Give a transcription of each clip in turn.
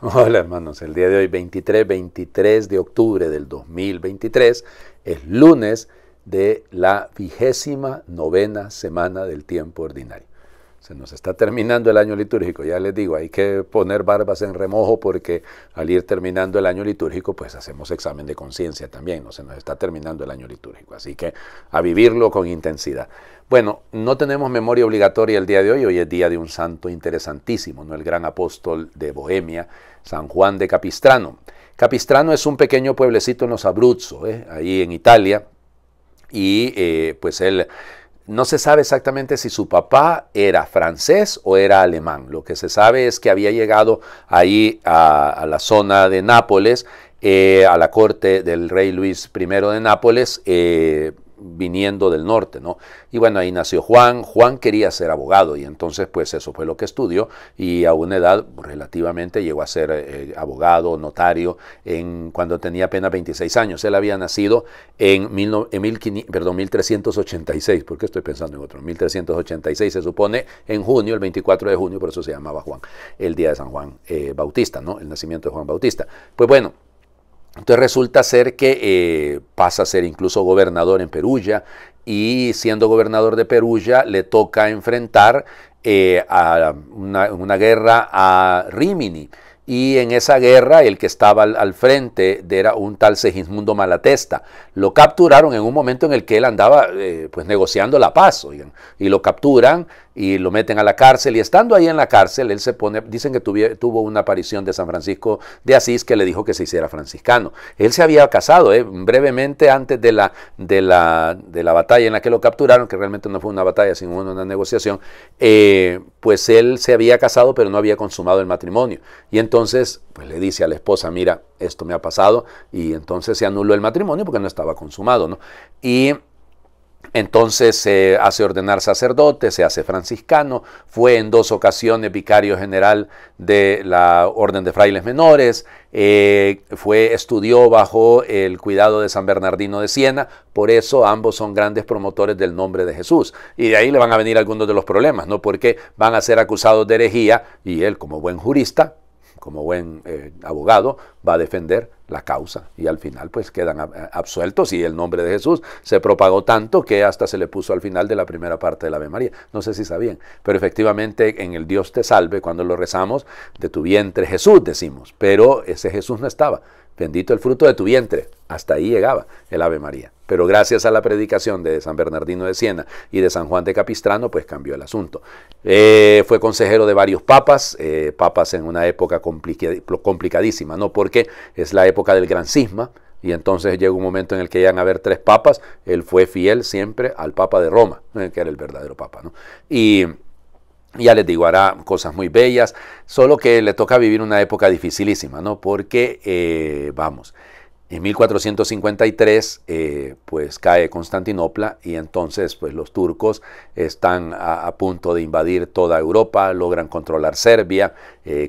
Hola hermanos, el día de hoy 23 de octubre del 2023 es lunes de la 29ª semana del tiempo ordinario. Se nos está terminando el año litúrgico, ya les digo, hay que poner barbas en remojo porque al ir terminando el año litúrgico pues hacemos examen de conciencia también, no se nos está terminando el año litúrgico, así que a vivirlo con intensidad. Bueno, no tenemos memoria obligatoria el día de hoy, hoy es día de un santo interesantísimo, ¿no? El gran apóstol de Bohemia, San Juan de Capistrano. Capistrano es un pequeño pueblecito en los Abruzzo, ahí en Italia, y pues él... No se sabe exactamente si su papá era francés o era alemán. Lo que se sabe es que había llegado ahí a la zona de Nápoles, a la corte del rey Luis I de Nápoles, viniendo del norte, ¿no? Y bueno, ahí nació Juan. Juan quería ser abogado y entonces pues eso fue lo que estudió y a una edad relativamente llegó a ser abogado, notario, cuando tenía apenas 26 años. Él había nacido en 1386, ¿por qué estoy pensando en otro? 1386 se supone en junio, el 24 de junio, por eso se llamaba Juan, el día de San Juan Bautista, ¿no? El nacimiento de Juan Bautista. Pues bueno, entonces resulta ser que pasa a ser incluso gobernador en Perugia y siendo gobernador de Perugia le toca enfrentar a una guerra a Rímini. Y en esa guerra el que estaba al frente era un tal Segismundo Malatesta. Lo capturaron en un momento en el que él andaba pues negociando la paz, oigan, y lo capturan y lo meten a la cárcel y estando ahí en la cárcel él se pone, dicen que tuvo una aparición de San Francisco de Asís que le dijo que se hiciera franciscano. Él se había casado brevemente antes de la batalla en la que lo capturaron, que realmente no fue una batalla sino una negociación, pues él se había casado pero no había consumado el matrimonio y entonces pues le dice a la esposa, mira, esto me ha pasado, y entonces se anuló el matrimonio porque no estaba consumado, ¿no? Y entonces se hace ordenar sacerdote, se hace franciscano, fue en 2 ocasiones vicario general de la Orden de Frailes Menores, estudió bajo el cuidado de San Bernardino de Siena, por eso ambos son grandes promotores del nombre de Jesús. Y de ahí le van a venir algunos de los problemas, ¿no? Porque van a ser acusados de herejía y él, como buen jurista, como buen abogado, va a defender la causa y al final pues quedan absueltos y el nombre de Jesús se propagó tanto que hasta se le puso al final de la primera parte del Ave María. No sé si sabían, pero efectivamente en el Dios te salve, cuando lo rezamos, de tu vientre Jesús decimos, pero ese Jesús no estaba. Bendito el fruto de tu vientre. Hasta ahí llegaba el Ave María. Pero gracias a la predicación de San Bernardino de Siena y de San Juan de Capistrano, pues cambió el asunto. Fue consejero de varios papas, papas en una época complicadísima, ¿no? Porque es la época del gran cisma, y entonces llega un momento en el que llegan a haber 3 papas. Él fue fiel siempre al Papa de Roma, que era el verdadero papa, ¿no? Y ya les digo, hará cosas muy bellas, solo que le toca vivir una época dificilísima, ¿no? Porque, en 1453 pues cae Constantinopla y entonces pues los turcos están a punto de invadir toda Europa, logran controlar Serbia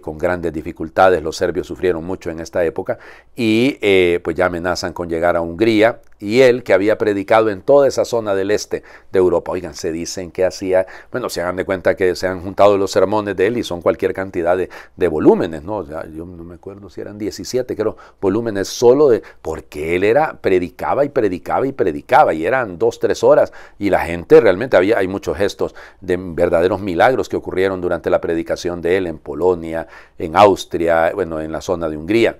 con grandes dificultades. Los serbios sufrieron mucho en esta época y pues ya amenazan con llegar a Hungría. Y él, que había predicado en toda esa zona del este de Europa, oigan, se dicen que hacía, bueno, se hagan de cuenta que se han juntado los sermones de él y son cualquier cantidad de volúmenes, ¿no? O sea, yo no me acuerdo si eran 17, creo, volúmenes solo porque él predicaba y eran 2, 3 horas y la gente realmente hay muchos gestos de verdaderos milagros que ocurrieron durante la predicación de él en Polonia, en Austria, bueno, en la zona de Hungría.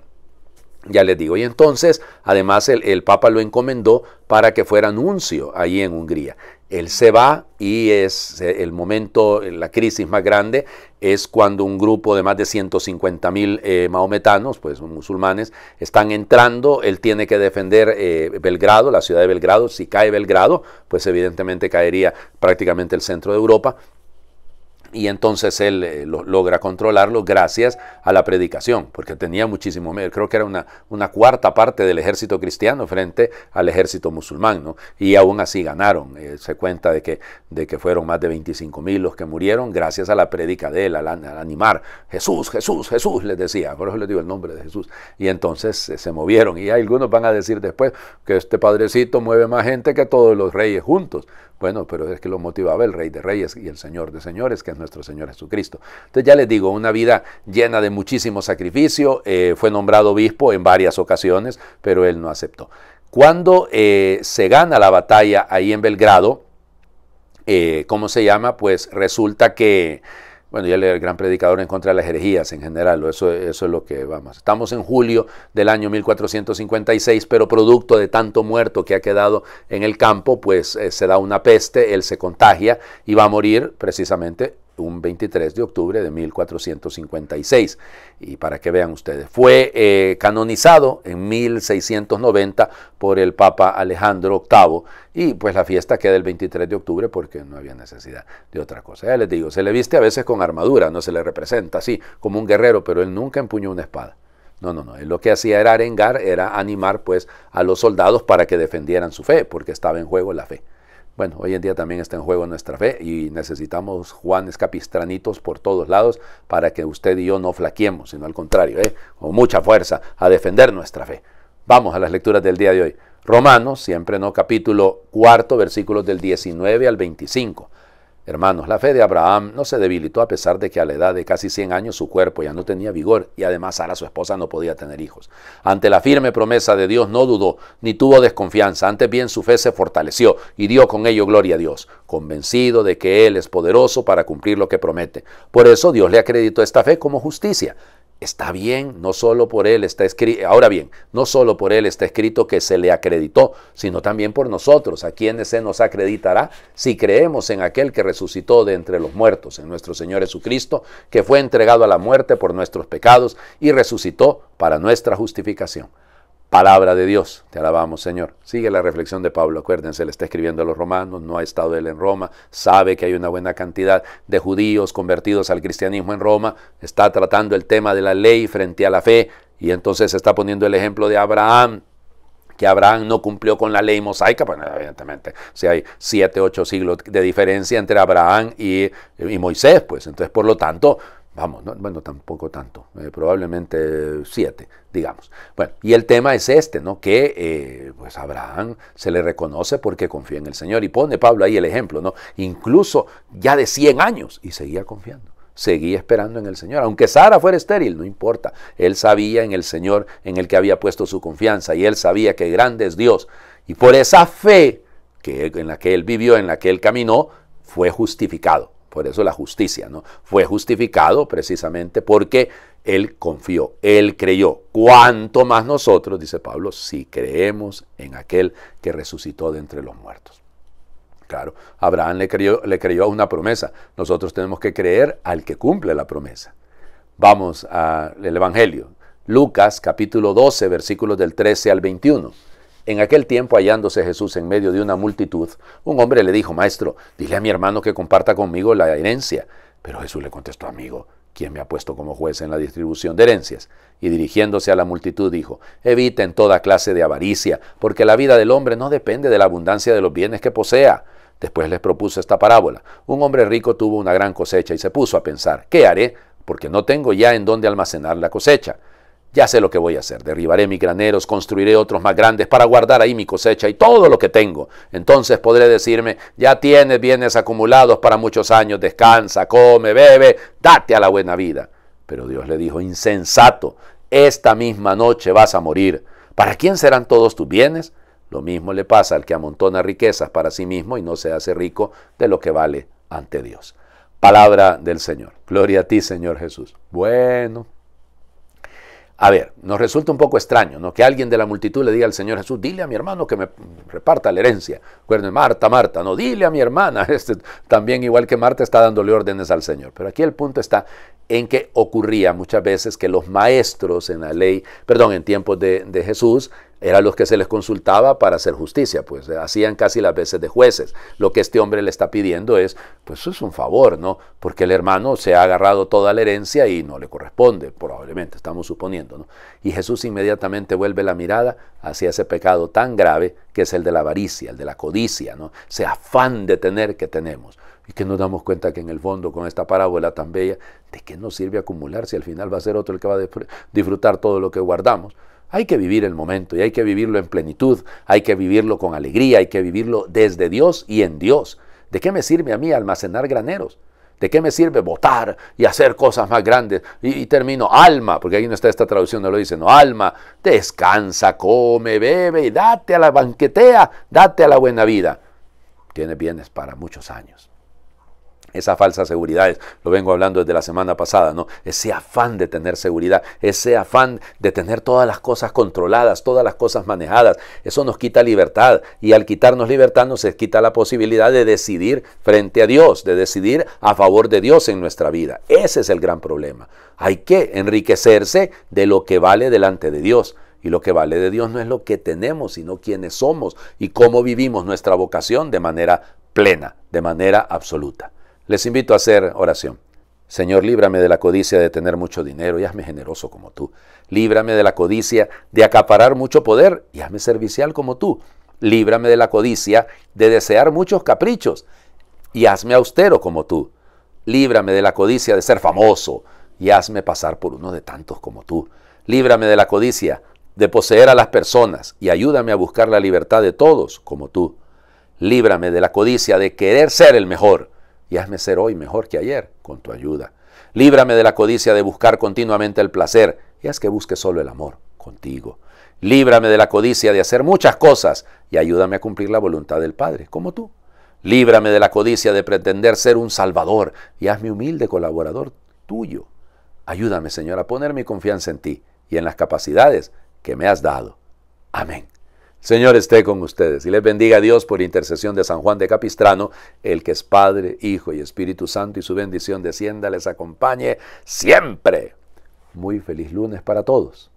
Ya les digo, y entonces además el Papa lo encomendó para que fuera nuncio ahí en Hungría. Él se va y es el momento, la crisis más grande es cuando un grupo de más de 150,000 mahometanos, pues musulmanes, están entrando. Él tiene que defender Belgrado, la ciudad de Belgrado. Si cae Belgrado, pues evidentemente caería prácticamente el centro de Europa. Y entonces él logra controlarlo gracias a la predicación, porque tenía muchísimo miedo. Creo que era una cuarta parte del ejército cristiano frente al ejército musulmán, ¿no? Y aún así ganaron. Se cuenta de que fueron más de 25,000 los que murieron gracias a la prédica de él, al animar. Jesús, Jesús, Jesús, les decía. Por eso les digo el nombre de Jesús. Y entonces se movieron. Y algunos van a decir después que este padrecito mueve más gente que todos los reyes juntos. Bueno, pero es que lo motivaba el Rey de Reyes y el Señor de Señores, que nuestro Señor Jesucristo. Entonces ya les digo, una vida llena de muchísimo sacrificio. Fue nombrado obispo en varias ocasiones, pero él no aceptó. Cuando se gana la batalla ahí en Belgrado, ¿cómo se llama? Pues resulta que, bueno, ya el gran predicador en contra de las herejías en general, eso es lo que vamos. Estamos en julio del año 1456, pero producto de tanto muerto que ha quedado en el campo, pues se da una peste, él se contagia y va a morir precisamente un 23 de octubre de 1456. Y para que vean ustedes, fue canonizado en 1690 por el Papa Alejandro VIII, y pues la fiesta queda el 23 de octubre porque no había necesidad de otra cosa. Ya les digo, se le viste a veces con armadura, no se le representa así como un guerrero, pero él nunca empuñó una espada. No, él lo que hacía era arengar, era animar pues a los soldados para que defendieran su fe, porque estaba en juego la fe. Bueno, hoy en día también está en juego nuestra fe y necesitamos Juanes Capistranitos por todos lados para que usted y yo no flaqueemos, sino al contrario, con mucha fuerza a defender nuestra fe. Vamos a las lecturas del día de hoy. Romanos, siempre no, capítulo 4, versículos del 19 al 25. Hermanos, la fe de Abraham no se debilitó a pesar de que a la edad de casi 100 años su cuerpo ya no tenía vigor y además Sara, su esposa, no podía tener hijos. Ante la firme promesa de Dios no dudó ni tuvo desconfianza, antes bien su fe se fortaleció y dio con ello gloria a Dios, convencido de que Él es poderoso para cumplir lo que promete. Por eso Dios le acreditó esta fe como justicia. Está bien, no solo por él está escrito, ahora bien, no solo por él está escrito que se le acreditó, sino también por nosotros, a quienes se nos acreditará si creemos en aquel que resucitó de entre los muertos, en nuestro Señor Jesucristo, que fue entregado a la muerte por nuestros pecados y resucitó para nuestra justificación. Palabra de Dios, te alabamos, Señor. Sigue la reflexión de Pablo, acuérdense, le está escribiendo a los romanos, no ha estado él en Roma, sabe que hay una buena cantidad de judíos convertidos al cristianismo en Roma, está tratando el tema de la ley frente a la fe, y entonces está poniendo el ejemplo de Abraham, que Abraham no cumplió con la ley mosaica, pues evidentemente, si hay 7, 8 siglos de diferencia entre Abraham y Moisés, pues entonces por lo tanto, vamos, no, bueno, tampoco tanto, probablemente 7, digamos. Bueno, y el tema es este, ¿no? Que pues Abraham se le reconoce porque confía en el Señor. Y pone Pablo ahí el ejemplo, ¿no? Incluso ya de 100 años, y seguía confiando, seguía esperando en el Señor. Aunque Sara fuera estéril, no importa. Él sabía en el Señor en el que había puesto su confianza, y él sabía que grande es Dios. Y por esa fe en la que él vivió, en la que él caminó, fue justificado. Por eso la justicia, ¿no? Fue justificado precisamente porque él confió, él creyó. Cuanto más nosotros, dice Pablo, si creemos en aquel que resucitó de entre los muertos. Claro, Abraham le creyó a una promesa. Nosotros tenemos que creer al que cumple la promesa. Vamos al Evangelio. Lucas, capítulo 12, versículos del 13 al 21. En aquel tiempo, hallándose Jesús en medio de una multitud, un hombre le dijo: Maestro, dile a mi hermano que comparta conmigo la herencia. Pero Jesús le contestó: Amigo, ¿quién me ha puesto como juez en la distribución de herencias? Y dirigiéndose a la multitud dijo: Eviten toda clase de avaricia, porque la vida del hombre no depende de la abundancia de los bienes que posea. Después les propuso esta parábola. Un hombre rico tuvo una gran cosecha y se puso a pensar: ¿qué haré? Porque no tengo ya en dónde almacenar la cosecha. Ya sé lo que voy a hacer, derribaré mis graneros, construiré otros más grandes para guardar ahí mi cosecha y todo lo que tengo. Entonces podré decirme: ya tienes bienes acumulados para muchos años, descansa, come, bebe, date a la buena vida. Pero Dios le dijo: insensato, esta misma noche vas a morir. ¿Para quién serán todos tus bienes? Lo mismo le pasa al que amontona riquezas para sí mismo y no se hace rico de lo que vale ante Dios. Palabra del Señor. Gloria a ti, Señor Jesús. Bueno. A ver, nos resulta un poco extraño, ¿no? Que alguien de la multitud le diga al Señor Jesús: dile a mi hermano que me reparta la herencia. Recuerden, Marta, no, dile a mi hermana. También, igual que Marta, está dándole órdenes al Señor. Pero aquí el punto está en que ocurría muchas veces que los maestros en la ley, en tiempos de Jesús, eran los que se les consultaba para hacer justicia, pues hacían casi las veces de jueces. Lo que este hombre le está pidiendo es, pues eso es un favor, ¿no? Porque el hermano se ha agarrado toda la herencia y no le corresponde, probablemente, estamos suponiendo, ¿no? Y Jesús inmediatamente vuelve la mirada hacia ese pecado tan grave que es el de la avaricia, el de la codicia, ¿no? Ese afán de tener que tenemos. Y que nos damos cuenta que en el fondo, con esta parábola tan bella, ¿de qué nos sirve acumular si al final va a ser otro el que va a disfrutar todo lo que guardamos? Hay que vivir el momento y hay que vivirlo en plenitud, hay que vivirlo con alegría, hay que vivirlo desde Dios y en Dios. ¿De qué me sirve a mí almacenar graneros ¿De qué me sirve votar y hacer cosas más grandes? Y termino, alma, porque ahí no está esta traducción, no lo dice, no, alma, descansa, come, bebe y date a la banquetea, date a la buena vida. Tienes bienes para muchos años. Esas falsas seguridades, lo vengo hablando desde la semana pasada, ¿no? Ese afán de tener seguridad, ese afán de tener todas las cosas controladas, todas las cosas manejadas, eso nos quita libertad. Y al quitarnos libertad nos quita la posibilidad de decidir frente a Dios, de decidir a favor de Dios en nuestra vida. Ese es el gran problema. Hay que enriquecerse de lo que vale delante de Dios. Y lo que vale de Dios no es lo que tenemos, sino quiénes somos y cómo vivimos nuestra vocación de manera plena, de manera absoluta. Les invito a hacer oración. Señor, líbrame de la codicia de tener mucho dinero y hazme generoso como tú. Líbrame de la codicia de acaparar mucho poder y hazme servicial como tú. Líbrame de la codicia de desear muchos caprichos y hazme austero como tú. Líbrame de la codicia de ser famoso y hazme pasar por uno de tantos como tú. Líbrame de la codicia de poseer a las personas y ayúdame a buscar la libertad de todos como tú. Líbrame de la codicia de querer ser el mejor y hazme ser hoy mejor que ayer con tu ayuda. Líbrame de la codicia de buscar continuamente el placer y haz que busque solo el amor contigo. Líbrame de la codicia de hacer muchas cosas y ayúdame a cumplir la voluntad del Padre, como tú. Líbrame de la codicia de pretender ser un salvador y hazme humilde colaborador tuyo. Ayúdame, Señor, a poner mi confianza en ti y en las capacidades que me has dado. Amén. Señor esté con ustedes y les bendiga a Dios por intercesión de San Juan de Capistrano, el que es Padre, Hijo y Espíritu Santo, y su bendición descienda, les acompañe siempre. Muy feliz lunes para todos.